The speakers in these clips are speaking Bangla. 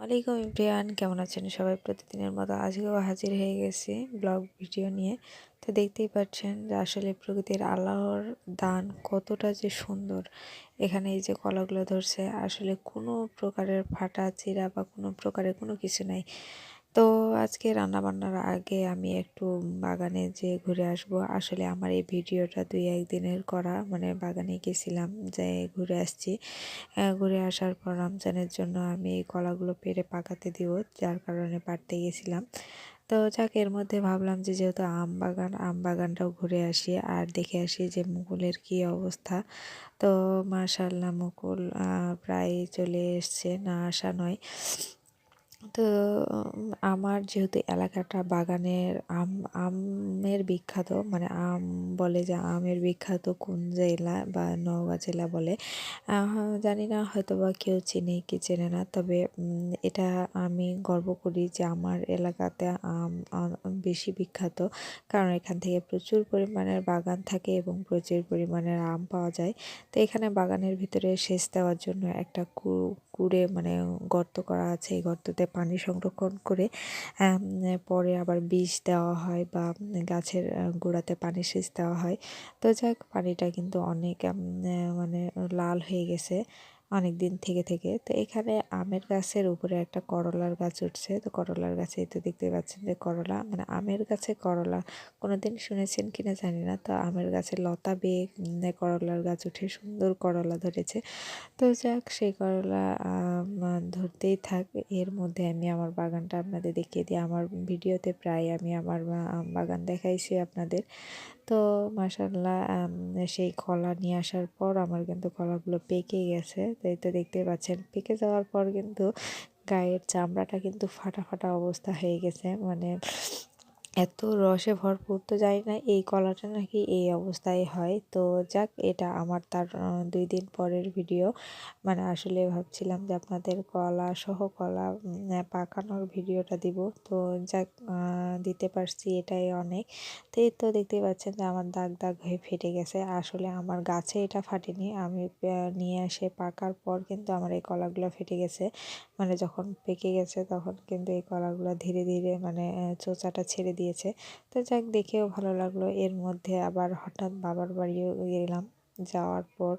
ওয়ালাইকুম এভরিওয়ান, কেমন আছেন সবাই? প্রতিদিনের মতো আজকেও হাজির হয়ে গেছি ব্লগ ভিডিও নিয়ে। তো দেখতেই পাচ্ছেন যে আসলে প্রকৃতির আল্লাহর দান কতটা যে সুন্দর। এখানে এই যে কলাগুলো ধরছে, আসলে কোনো প্রকারের ফাটা চিরা বা কোনো প্রকারের কোনো কিছু নাই। তো আজকে রান্নাবান্নার আগে আমি একটু বাগানে যেয়ে ঘুরে আসব। আসলে আমার এই ভিডিওটা ২-১ দিনের করা, মানে বাগানে গেছিলাম, যে ঘুরে আসছি। ঘুরে আসার পর রমজানের জন্য আমি এই কলাগুলো পেড়ে পাকাতে দিব, যার কারণে পাড়তে গেছিলাম। তো যাক, এর মধ্যে ভাবলাম যে যেহেতু আম বাগানটাও ঘুরে আসি আর দেখে আসি যে মুকুলের কী অবস্থা। তো মাশাআল্লাহ, মুকুল প্রায় চলে এসছে, না আসা নয়। তো আমার যেহেতু এলাকাটা বাগানের আমের বিখ্যাত, মানে বলে যে আমের বিখ্যাত কোন জেলা বা নওগাঁ জেলা বলে, জানি না, হয়তো বা কেউ চেনে কি চেনে না, তবে এটা আমি গর্ব করি যে আমার এলাকাতে আম বেশি বিখ্যাত। কারণ এখান থেকে প্রচুর পরিমাণের বাগান থাকে এবং প্রচুর পরিমাণের আম পাওয়া যায়। তো এখানে বাগানের ভিতরে সেচ দেওয়ার জন্য একটা কুড়ে, মানে গর্ত করা আছে। এই গর্ততে পানি সংরক্ষণ করে পরে আবার বীজ দেওয়া হয় বা গাছের গোড়াতে পানি সেচ দেওয়া হয়। তো যাক, পানিটা কিন্তু অনেক মানে লাল হয়ে গেছে অনেক দিন থেকে থেকে। তো এখানে আমের গাছের উপরে একটা করলার গাছ উঠছে। তো করলার গাছে তো দেখতে পাচ্ছেন যে করলা, মানে আমের গাছে করলা কোনোদিন শুনেছেন কিনা জানি না। তো আমের গাছে লতা বেয়ে করলার গাছ উঠে সুন্দর করলা ধরেছে। তো যাক, সেই করলা ধরতেই থাক। এর মধ্যে আমি আমার বাগানটা আপনাদের দেখিয়ে দিই। আমার ভিডিওতে প্রায় আমি আমার বাগান দেখাইছি আপনাদের। তো মাশাআল্লাহ, সেই কলা নিয়ে আসার পর আমার কিন্তু কলাগুলো পেকে গেছে। তো এই তো দেখতেই পাচ্ছেন, পেকে যাওয়ার পর কিন্তু গায়ের চামড়াটা কিন্তু ফাটা ফাটা অবস্থা হয়ে গেছে, মানে এত রসে ভরপুর। তো জানি না এই কলাটা নাকি এই অবস্থায় হয়। তো যাক, এটা আমার তার ২ দিন পরের ভিডিও। মানে আসলে ভাবছিলাম যে আপনাদের কলা সহ কলা পাকানোর ভিডিওটা দিব। তো যাক, দিতে পারছি, এটাই অনেক। তো এই তো দেখতেই পাচ্ছেন যে আমার দাগ দাগ হয়ে ফেটে গেছে। আসলে আমার গাছে এটা ফাটেনি, আমি নিয়ে এসে পাকার পর কিন্তু আমার এই কলাগুলো ফেটে গেছে। মানে যখন পেকে গেছে তখন কিন্তু এই কলাগুলো ধীরে ধীরে, মানে চোচাটা ছেড়ে দিয়েছে। তো যাক, দেখেও ভালো লাগলো। এর মধ্যে আবার হঠাৎ বাবার বাড়িও গেলাম। যাওয়ার পর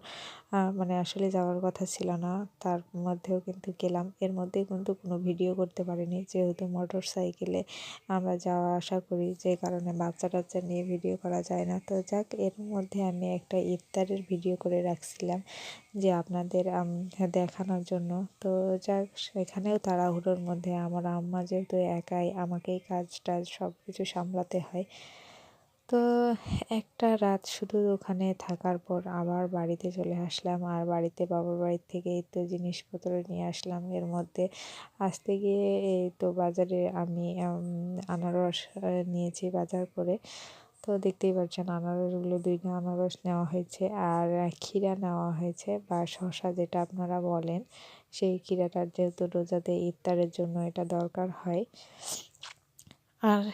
মানে আসলে যাওয়ার কথা ছিল না, তার মধ্যেও কিন্তু গেলাম। এর মধ্যে কিন্তু কোনো ভিডিও করতে পারিনি, যেহেতু মোটর সাইকেলে আমরা যাওয়া আসা করি, যে কারণে বাচ্চা টাচ্চা নিয়ে ভিডিও করা যায় না। তো যাক, এর মধ্যে আমি একটা ইফতারের ভিডিও করে রাখছিলাম যে আপনাদের দেখানোর জন্য। তো যাক, সেখানেও তাড়াহুড়োর মধ্যে আমার আম্মা যেহেতু একাই, আমাকেই কাজ টাজ সব কিছু সামলাতে হয়। তো একটা রাত শুধু ওখানে থাকার পর আবার বাড়িতে চলে আসলাম। আর বাড়িতে বাবার বাড়ি থেকে এই তো জিনিসপত্র নিয়ে আসলাম। এর মধ্যে আসতে গিয়ে এই তো বাজারে আমি আনারস নিয়েছি বাজার করে। তো দেখতেই পাচ্ছেন আনারসগুলো, ২টা আনারস নেওয়া হয়েছে আর ক্ষীরা নেওয়া হয়েছে, বা শসা যেটা আপনারা বলেন। সেই ক্ষীরাটার যেহেতু রোজাতে ইফতারের জন্য এটা দরকার হয়। আর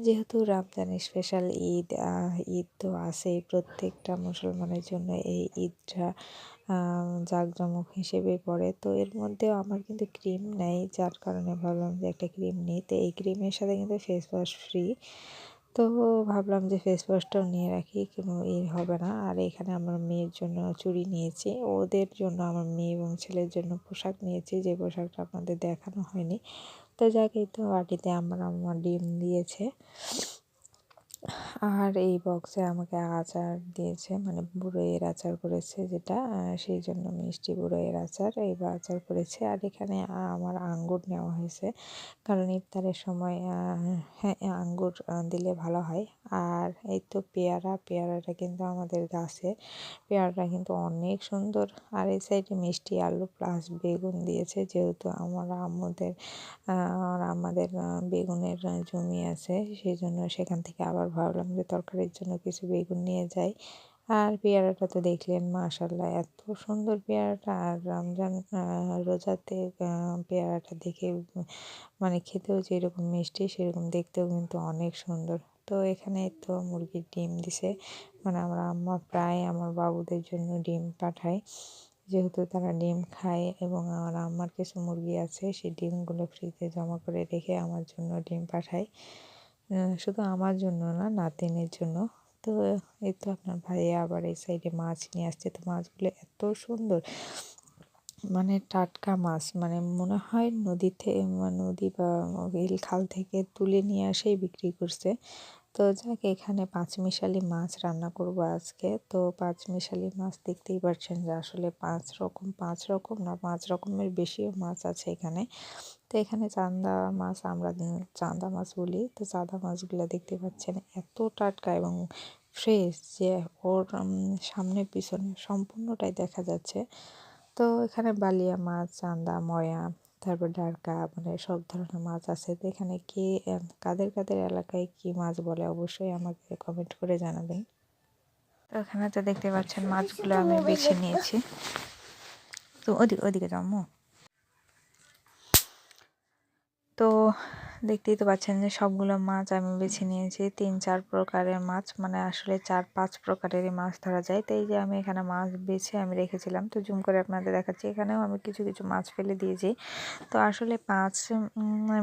যেহেতু রমজান স্পেশাল ঈদ, ঈদ তো আছেই প্রত্যেকটা মুসলমানের জন্য, এই ঈদটা জাঁকজমক হিসেবে পড়ে। তো এর মধ্যেও আমার কিন্তু ক্রিম নেই, যার কারণে ভাবলাম যে একটা ক্রিম নিই। তো এই ক্রিমের সাথে কিন্তু ফেস ওয়াশ ফ্রি। তো ভাবলাম যে ফেস ওয়াশটাও নিয়ে রাখি, কোনো হবে না। আর এখানে আমার মেয়ের জন্য চুড়ি নিয়েছি, ওদের জন্য আমার মেয়ে এবং ছেলের জন্য পোশাক নিয়েছি, যে পোশাকটা আপনাদের দেখানো হয়নি। তো যাক, এই তো বাটিতে আমার আম্মা ডিম দিয়েছে। আর এই বক্সে আমাকে আচার দিয়েছে, মানে বড়ইয়ের আচার করেছে যেটা, সেই জন্য মিষ্টি বড়ইয়ের আচার, এই আচার করেছে। আর এখানে আমার আঙ্গুর নেওয়া হয়েছে, কারণ ইফতারের সময় হ্যাঁ, আঙ্গুর দিলে ভালো হয়। আর এই তো পেয়ারাটা কিন্তু আমাদের গাছে, পেয়ারাটা কিন্তু অনেক সুন্দর। আর এই সাইডে মিষ্টি আলু প্লাস বেগুন দিয়েছে, যেহেতু আমাদের বেগুনের জমি আছে, সেই জন্য সেখান থেকে আবার ভাবলাম যে তরকারির জন্য কিছু বেগুন নিয়ে যাই। আর পেয়ারাটা তো দেখলেন, মাশাআল্লাহ এত সুন্দর পেয়ারাটা। আর রমজান রোজাতে পেয়ারাটা দেখে মানে খেতেও যেরকম মিষ্টি, সেরকম দেখতেও কিন্তু অনেক সুন্দর। তো এখানে তো মুরগির ডিম দিছে, মানে আমার আম্মা প্রায় আমার বাবুদের জন্য ডিম পাঠায়। যেহেতু তারা ডিম খায় এবং আমার কিছু মুরগি আছে, সেই ডিমগুলো ফ্রিজে জমা করে রেখে আমার জন্য ডিম পাঠায়। শুধু আমার জন্য না, নাতিনের জন্য। তো এই তো আপনার ভাইয়া আবার এই সাইডে মাছ নিয়ে আসছে। তো মাছগুলো এত সুন্দর, মানে টাটকা মাছ, মানে মনে হয় নদী বা বিল খাল থেকে তুলে নিয়ে এসেই বিক্রি করছে। তো যাক, এখানে পাঁচমিশালি মাছ রান্না করব আজকে। তো পাঁচমিশালি মাছ দেখতেই পাচ্ছেন যে আসলে পাঁচ রকম না, 5 রকমের বেশিও মাছ আছে এখানে। তো এখানে চান্দা মাছ, আমরা চান্দা মাছ বলি। তো চাঁদা মাছগুলো দেখতে পাচ্ছেন এত টাটকা এবং ফ্রেশ যে ওর সামনে পিছনে সম্পূর্ণটাই দেখা যাচ্ছে। তো এখানে বালিয়া মাছ, চান্দা, ময়া, তারপর ডারকা, মানে সব ধরনের মাছ আছে। তো এখানে কাদের কাদের এলাকায় কি মাছ বলে অবশ্যই আমাকে কমেন্ট করে জানাবেন। তো এখানে তো দেখতে পাচ্ছেন মাছগুলো আমি বেছে নিয়েছি। তো ওদিকে যাবো। তো দেখতেই তো পাচ্ছেন যে সবগুলো মাছ আমি বেছে নিয়েছি। 3-4 প্রকারের মাছ, মানে আসলে 4-5 প্রকারেরই মাছ ধরা যায়। তো এই যে আমি এখানে মাছ বেছে আমি রেখেছিলাম। তো জুম করে আপনাদের দেখাচ্ছি। এখানেও আমি কিছু কিছু মাছ ফেলে দিয়েছি। তো আসলে 5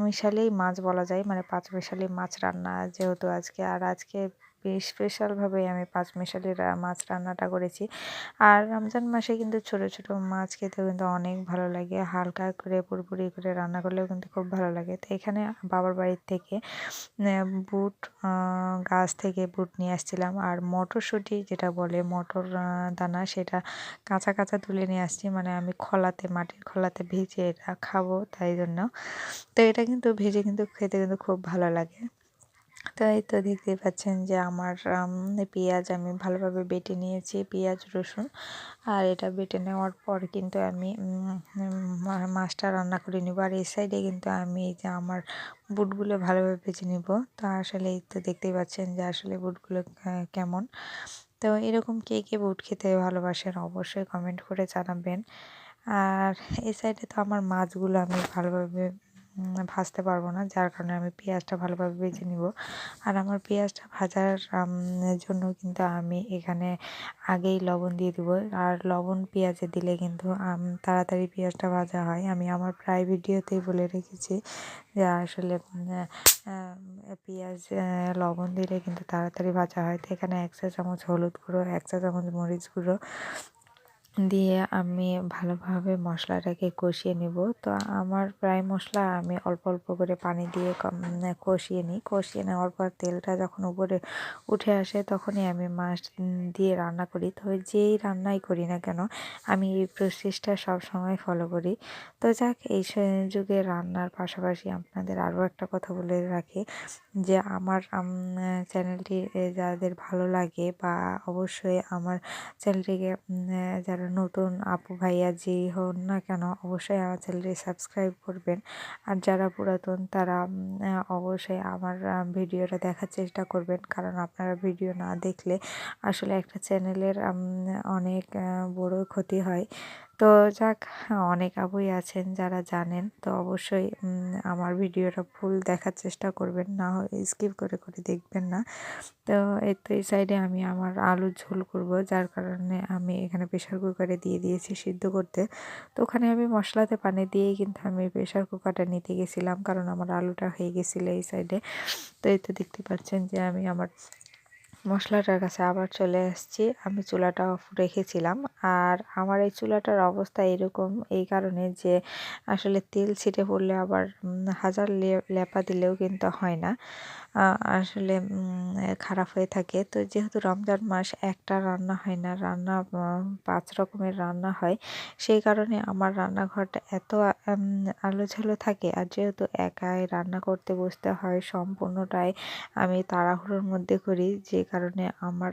মিশালেই মাছ বলা যায়, মানে 5 মিশালি মাছ রান্না যেহেতু আজকে। আর আজকে বেশ স্পেশালভাবে আমি 5 মিশালি মাছ রান্নাটা করেছি। আর রমজান মাসে কিন্তু ছোট ছোট মাছ খেতেও কিন্তু অনেক ভালো লাগে। হালকা করে পুরোপুরি করে রান্না করলেও কিন্তু খুব ভালো লাগে। তো এখানে বাবার বাড়ির থেকে বুট, গাছ থেকে বুট নিয়ে আসছিলাম। আর মটরশুঁটি যেটা বলে মটর দানা, সেটা কাঁচা কাঁচা তুলে নিয়ে আসছি। মানে আমি মাটির খোলাতে ভেজে এটা খাবো, তাই জন্য। তো এটা কিন্তু ভেজে কিন্তু খেতে কিন্তু খুব ভালো লাগে। তো এই তো দেখতেই পাচ্ছেন যে আমার পেঁয়াজ আমি ভালোভাবে বেটে নিয়েছি, পেঁয়াজ রসুন। আর এটা বেটে নেওয়ার পর কিন্তু আমি মাছটা রান্না করে নিব। আর এই সাইডে কিন্তু আমি এই যে আমার বুটগুলো ভালোভাবে ভেজে নিব। তো আসলে এই তো দেখতেই পাচ্ছেন যে আসলে বুটগুলো কেমন। তো এরকম কে কে বুট খেতে ভালোবাসেন অবশ্যই কমেন্ট করে জানাবেন। আর এই সাইডে তো আমার মাছগুলো আমি ভালোভাবে ভাজতে পারবো না, যার কারণে আমি পেঁয়াজটা ভালোভাবে ভেজে নিব। আর আমার পেঁয়াজটা ভাজার জন্য কিন্তু আমি এখানে আগেই লবণ দিয়ে দিব। আর লবণ পেঁয়াজে দিলে কিন্তু তাড়াতাড়ি পেঁয়াজটা ভাজা হয়। আমি আমার প্রায় ভিডিওতেই বলে রেখেছি যে আসলে পেঁয়াজ লবণ দিলে কিন্তু তাড়াতাড়ি ভাজা হয়। তো এখানে 1 চা চামচ হলুদ গুঁড়ো, 1 চা চামচ মরিচ গুঁড়ো দিয়ে আমি ভালোভাবে মশলাটাকে কষিয়ে নিব। তো আমার প্রায় মশলা আমি অল্প অল্প করে পানি দিয়ে কষিয়ে নিই। কষিয়ে নেওয়ার পর তেলটা যখন উপরে উঠে আসে তখনই আমি মাছ দিয়ে রান্না করি। তো যেই রান্নাই করি না কেন আমি এই প্রসেসটা সবসময় ফলো করি। তো যাক, এই যুগে রান্নার পাশাপাশি আপনাদের আরও একটা কথা বলে রাখি যে আমার চ্যানেলটি যাদের ভালো লাগে বা অবশ্যই আমার চ্যানেলটিকে যারা নতুন আপু ভাইয়া যেই হন না কেন অবশ্যই আমার চ্যানেলটি সাবস্ক্রাইব করবেন। আর যারা পুরাতন তারা অবশ্যই আমার ভিডিওটা দেখার চেষ্টা করবেন, কারণ আপনারা ভিডিও না দেখলে আসলে একটা চ্যানেলের অনেক বড় ক্ষতি হয়। তো যাক, অনেক আপুই আছেন যারা জানেন, তো অবশ্যই আমার ভিডিওটা ফুল দেখার চেষ্টা করবেন, না হয় স্কিপ করে করে দেখবেন না। তো এই সাইডে আমি আমার আলুর ঝোল করব, যার কারণে আমি এখানে প্রেশার কুকারে দিয়ে দিয়েছি সিদ্ধ করতে। তো ওখানে আমি মশলাতে পানি দিয়েই কিন্তু আমি প্রেশার কুকারটা নিতে গেছিলাম, কারণ আমার আলুটা হয়ে গেছিলো এই সাইডে। তো এই তো দেখতে পাচ্ছেন যে আমি আমার মশলাটার কাছে আবার চলে এসেছি। আমি চুলাটা অফ রেখেছিলাম। আর আমার এই চুলাটার অবস্থা এরকম এই কারণে যে আসলে তেল ছিটে পড়লে আবার হাজার লেপা দিলেও কিন্তু হয় না, আসলে খারাপ হয়ে থাকে। তো যেহেতু রমজান মাস একটা রান্না হয় না, রান্না 5 রকমের রান্না হয়, সেই কারণে আমার রান্নাঘরটা এত আলোঝালো থাকে। আর যেহেতু একাই রান্না করতে বসতে হয়, সম্পূর্ণটাই আমি তাড়াহুড়োর মধ্যে করি, যে কারণে আমার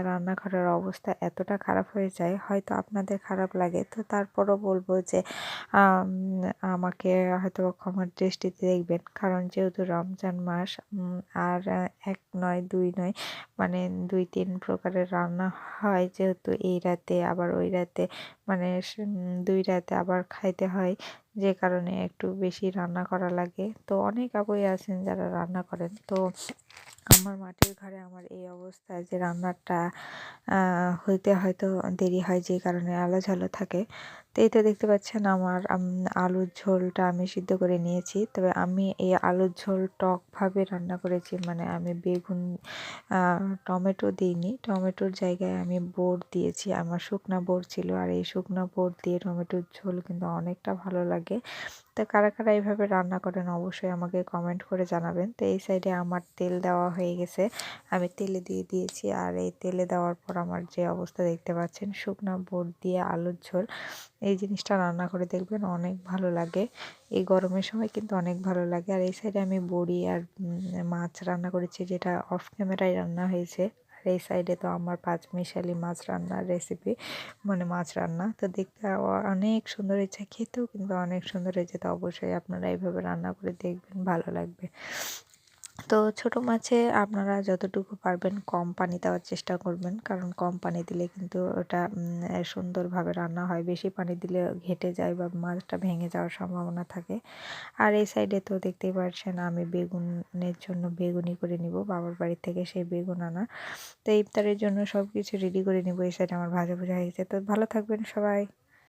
রান্নাঘরের অবস্থা এতটা খারাপ হয়ে যায়। হয়তো আপনাদের খারাপ লাগে, তো তারপরও বলবো যে আমাকে হয়তো ক্ষমার দৃষ্টিতে দেখবেন, কারণ যেহেতু রমজান মাস। আর 1 নয় 2 নয়, মানে 2-3 প্রকারের রান্না হয়, যেহেতু এই রাতে আবার ওই রাতে, মানে 2 রাতে আবার খাইতে হয়, যে কারণে একটু বেশি রান্না করা লাগে। তো অনেক আপুই আছেন যারা রান্না করেন। তো আমার মাটির ঘরে আমার এই অবস্থায় যে রান্নাটা হইতে হয়তো দেরি হয় যে কারণে আলো ঝালো থাকে। তো এই তো দেখতে পাচ্ছেন আমার আলুর ঝোলটা আমি সিদ্ধ করে নিয়েছি। তবে আমি এই আলুর ঝোল টকভাবে রান্না করেছি। মানে আমি বেগুন আ টমেটো দিইনি। টমেটোর জায়গায় আমি বোড় দিয়েছি। আমার শুকনা বোড় ছিল। আর এই শুকনা বোড় দিয়ে টমেটোর ঝোল কিন্তু অনেকটা ভালো লাগে। তো কারা, কারা এভাবে রান্না করেন অবশ্যই আমাকে কমেন্ট করে জানাবেন। তো এই সাইডে আমার তেল দেওয়া হয়ে গেছে। আমি তেলে দিয়ে দিয়েছি। আর এই তেলে দেওয়ার পর আমার যে অবস্থা দেখতে পাচ্ছেন শুকনা বোট দিয়ে আলুর ঝোল। এই জিনিসটা রান্না করে দেখবেন অনেক ভালো লাগে। এই গরমের সময় কিন্তু অনেক ভালো লাগে। আর এই সাইডে আমি বড়ি আর মাছ রান্না করেছি, যেটা অফ ক্যামেরায় রান্না হয়েছে। আর এই সাইডে তো আমার পাঁচমিশালি মাছ রান্নার রেসিপি, মানে মাছ রান্না। তো দেখতে অনেক সুন্দর হয়েছে, খেতেও কিন্তু অনেক সুন্দর হয়েছে। তো অবশ্যই আপনারা এইভাবে রান্না করে দেখবেন, ভালো লাগবে। তো ছোট মাছে আপনারা যতটুকু পারবেন কম পানি দেওয়ার চেষ্টা করবেন, কারণ কম পানি দিলে কিন্তু ওটা সুন্দরভাবে রান্না হয়। বেশি পানি দিলে ঘেঁটে যায় বা মাছটা ভেঙে যাওয়ার সম্ভাবনা থাকে। আর এই সাইডে তো দেখতেই পাচ্ছেন আমি বেগুনের জন্য বেগুনি করে নিব, বাবার বাড়ি থেকে সেই বেগুন আনা। তো ইফতারের জন্য সব কিছু রেডি করে নিব। এই সাইডে আমার ভাজা হয়ে গেছে। তো ভালো থাকবেন সবাই।